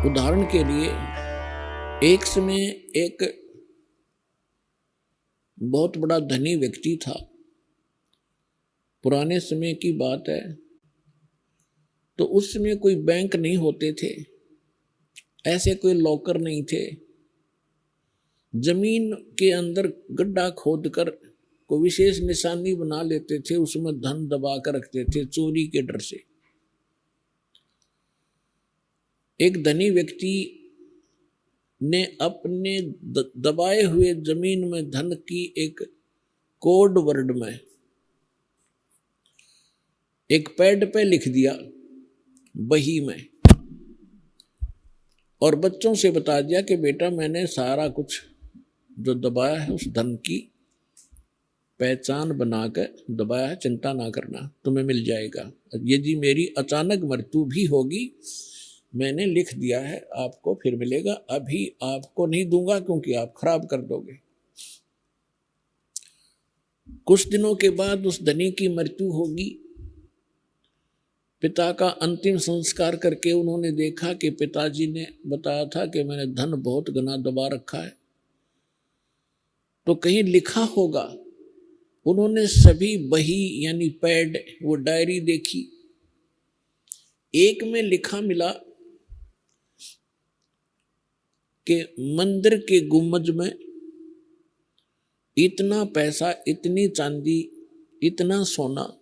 उदाहरण के लिए एक समय एक बहुत बड़ा धनी व्यक्ति था। पुराने समय की बात है, तो उस समय कोई बैंक नहीं होते थे, ऐसे कोई लॉकर नहीं थे। जमीन के अंदर गड्ढा खोदकर कोई विशेष निशानी बना लेते थे, उसमें धन दबा कर रखते थे चोरी के डर से। एक धनी व्यक्ति ने अपने दबाए हुए जमीन में धन की एक कोड वर्ड में एक पैड पे लिख दिया, बही में, और बच्चों से बता दिया कि बेटा मैंने सारा कुछ जो दबाया है उस धन की पहचान बनाकर दबाया है, चिंता ना करना, तुम्हें मिल जाएगा। यदि मेरी अचानक मृत्यु भी होगी, मैंने लिख दिया है, आपको फिर मिलेगा। अभी आपको नहीं दूंगा क्योंकि आप खराब कर दोगे। कुछ दिनों के बाद उस धनी की मृत्यु होगी। पिता का अंतिम संस्कार करके उन्होंने देखा कि पिताजी ने बताया था कि मैंने धन बहुत गना दबा रखा है, तो कहीं लिखा होगा। उन्होंने सभी बही यानी पैड, वो डायरी देखी, एक में लिखा मिला कि मंदिर के गुम्बज में इतना पैसा, इतनी चांदी, इतना सोना,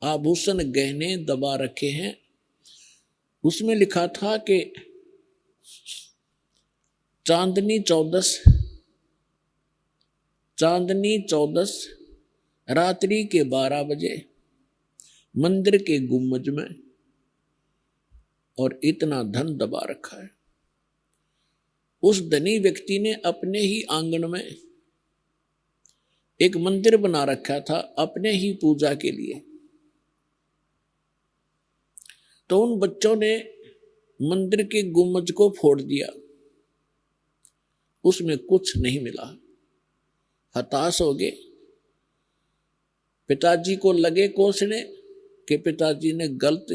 आभूषण, गहने दबा रखे हैं। उसमें लिखा था कि चांदनी चौदस रात्रि के 12 बजे मंदिर के गुम्बज में, और इतना धन दबा रखा है। उस धनी व्यक्ति ने अपने ही आंगन में एक मंदिर बना रखा था अपने ही पूजा के लिए। तो उन बच्चों ने मंदिर के गुम्बज को फोड़ दिया, उसमें कुछ नहीं मिला। हताश हो गए। पिताजी को लगे कोसने कि पिताजी ने गलत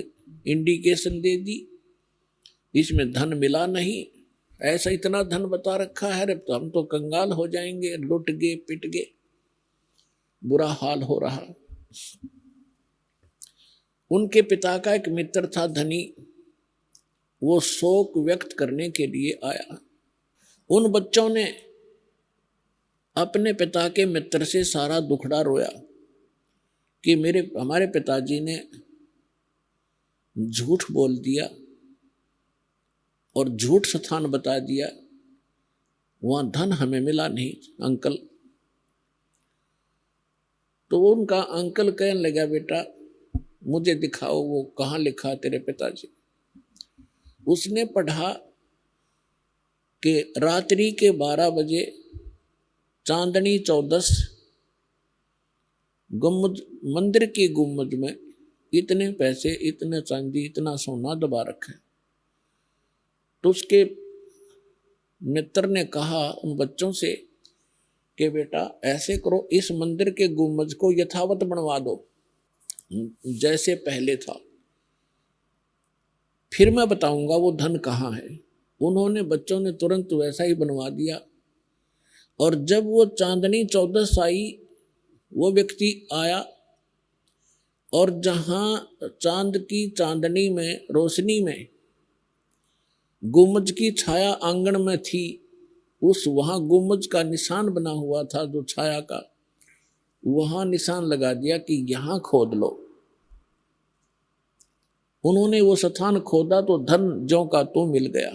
इंडिकेशन दे दी, इसमें धन मिला नहीं, ऐसा इतना धन बता रखा है, तो हम तो कंगाल हो जाएंगे, लुट गए, पिट गए, बुरा हाल हो रहा। उनके पिता का एक मित्र था धनी, वो शोक व्यक्त करने के लिए आया। उन बच्चों ने अपने पिता के मित्र से सारा दुखड़ा रोया कि हमारे पिताजी ने झूठ बोल दिया और झूठ स्थान बता दिया, वहां धन हमें मिला नहीं अंकल। तो उनका अंकल कहने लगा, बेटा मुझे दिखाओ वो कहाँ लिखा तेरे पिताजी। उसने पढ़ा कि रात्रि के 12 बजे चांदनी चौदस गुम्बद, मंदिर के गुम्बद में इतने पैसे, इतने चांदी, इतना सोना दबा रखा है। तो उसके मित्र ने कहा उन बच्चों से कि बेटा ऐसे करो, इस मंदिर के गुम्बद को यथावत बनवा दो जैसे पहले था, फिर मैं बताऊंगा वो धन कहाँ है। उन्होंने, बच्चों ने तुरंत वैसा ही बनवा दिया। और जब वो चांदनी चौदस आई, वो व्यक्ति आया और जहां चांद की चांदनी में, रोशनी में गुम्बज की छाया आंगन में थी, वहां गुम्बज का निशान बना हुआ था जो छाया का, वहां निशान लगा दिया कि यहां खोद लो। उन्होंने वो स्थान खोदा तो धन ज्यों का तो मिल गया।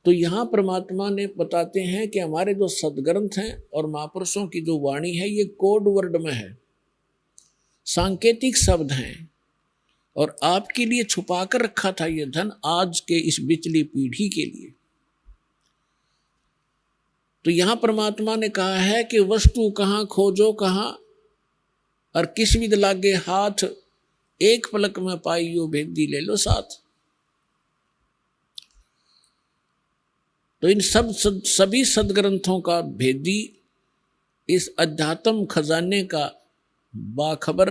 तो यहां परमात्मा ने बताते हैं कि हमारे जो सदग्रंथ हैं और महापुरुषों की जो वाणी है, ये कोड वर्ड में है, सांकेतिक शब्द हैं, और आपके लिए छुपा कर रखा था ये धन आज के इस बिचली पीढ़ी के लिए। तो यहां परमात्मा ने कहा है कि वस्तु कहां खोजो कहां, और किस विध लागे हाथ, एक पलक में पाइयो भेदी ले लो साथ। तो इन सभी सदग्रंथों का भेदी इस अध्यात्म खजाने का बाखबर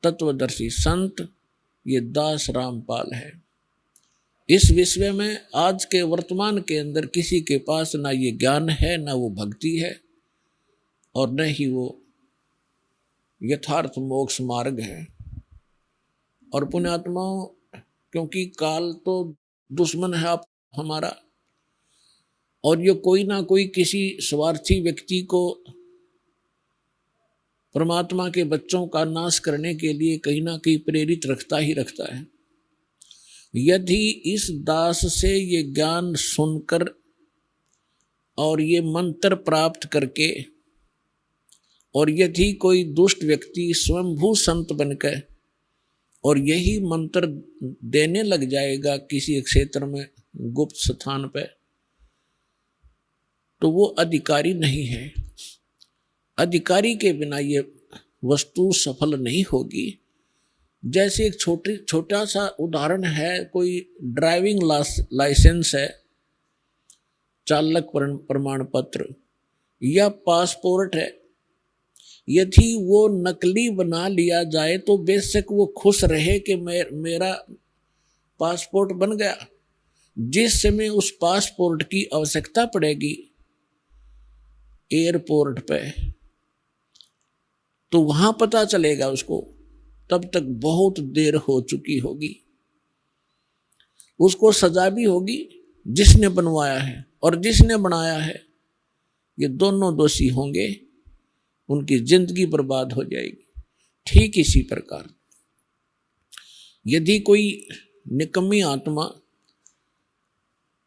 तत्वदर्शी संत ये दास रामपाल है। इस विश्व में आज के वर्तमान के अंदर किसी के पास ना ये ज्ञान है, ना वो भक्ति है, और न ही वो यथार्थ मोक्ष मार्ग है। और पुण्यात्माओं, क्योंकि काल तो दुश्मन है आप हमारा, और ये कोई ना कोई किसी स्वार्थी व्यक्ति को परमात्मा के बच्चों का नाश करने के लिए कहीं ना कहीं प्रेरित रखता ही रखता है। यदि इस दास से ये ज्ञान सुनकर और ये मंत्र प्राप्त करके, और यदि कोई दुष्ट व्यक्ति स्वयंभू संत बनकर और यही मंत्र देने लग जाएगा किसी क्षेत्र में गुप्त स्थान पे, तो वो अधिकारी नहीं है। अधिकारी के बिना ये वस्तु सफल नहीं होगी। जैसे एक छोटा सा उदाहरण है, कोई ड्राइविंग लाइसेंस है, चालक प्रमाण पत्र या पासपोर्ट है, यदि वो नकली बना लिया जाए तो बेशक वो खुश रहे कि मेरा पासपोर्ट बन गया। जिस समय उस पासपोर्ट की आवश्यकता पड़ेगी एयरपोर्ट पे, तो वहां पता चलेगा उसको, तब तक बहुत देर हो चुकी होगी। उसको सजा भी होगी जिसने बनवाया है और जिसने बनाया है, ये दोनों दोषी होंगे, उनकी जिंदगी बर्बाद हो जाएगी। ठीक इसी प्रकार यदि कोई निकम्मी आत्मा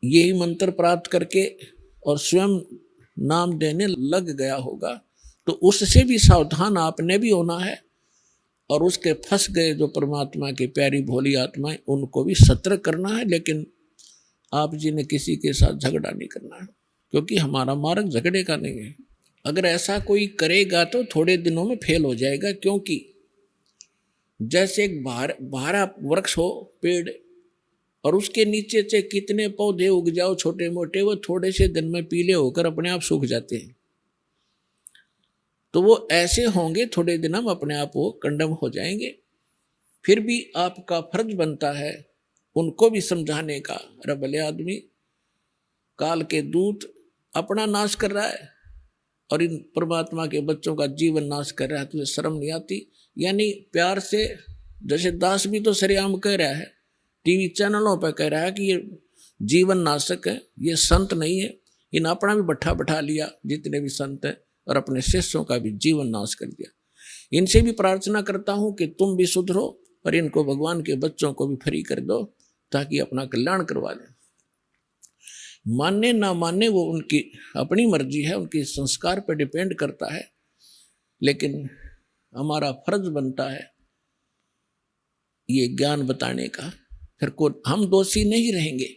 यही मंत्र प्राप्त करके और स्वयं नाम देने लग गया होगा, तो उससे भी सावधान आपने भी होना है, और उसके फंस गए जो परमात्मा के प्यारी भोली आत्माएं, उनको भी सतर्क करना है। लेकिन आप जी ने किसी के साथ झगड़ा नहीं करना है, क्योंकि हमारा मार्ग झगड़े का नहीं है। अगर ऐसा कोई करेगा तो थोड़े दिनों में फेल हो जाएगा, क्योंकि जैसे एक भारा वृक्ष हो, पेड़, और उसके नीचे से कितने पौधे उग जाओ छोटे मोटे, वो थोड़े से दिन में पीले होकर अपने आप सूख जाते हैं। तो वो ऐसे होंगे, थोड़े दिन में अपने आप वो कंडम हो जाएंगे। फिर भी आपका फर्ज बनता है उनको भी समझाने का। अरे भले आदमी, काल के दूत अपना नाश कर रहा है और इन परमात्मा के बच्चों का जीवन नाश कर रहा है, तुझे शर्म नहीं आती? यानी प्यार से, जैसे दास भी तो सरेआम कह रहा है, टीवी चैनलों पर कह रहा है कि ये जीवन नाशक है, ये संत नहीं है। इन अपना भी बैठा लिया जितने भी संत हैं, और अपने शिष्यों का भी जीवन नाश कर दिया। इनसे भी प्रार्थना करता हूं कि तुम भी सुधरो और इनको भगवान के बच्चों को भी फ्री कर दो, ताकि अपना कल्याण करवा लें। मानने ना मानने वो उनकी अपनी मर्जी है, उनके संस्कार पर डिपेंड करता है। लेकिन हमारा फर्ज बनता है ये ज्ञान बताने का। फिर हम दोषी नहीं रहेंगे।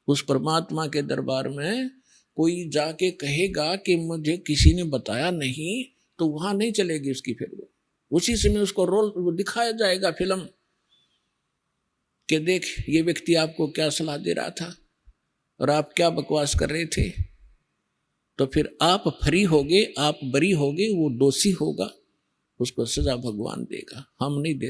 उस परमात्मा के दरबार में कोई जाके कहेगा कि मुझे किसी ने बताया नहीं, तो वहां नहीं चलेगी उसकी। फिर वो उसी समय उसको रोल दिखाया जाएगा फिल्म कि देख ये व्यक्ति आपको क्या सलाह दे रहा था और आप क्या बकवास कर रहे थे। तो फिर आप फ्री होगे, आप बरी होगे, वो दोषी होगा, उसको सजा भगवान देगा, हम नहीं दे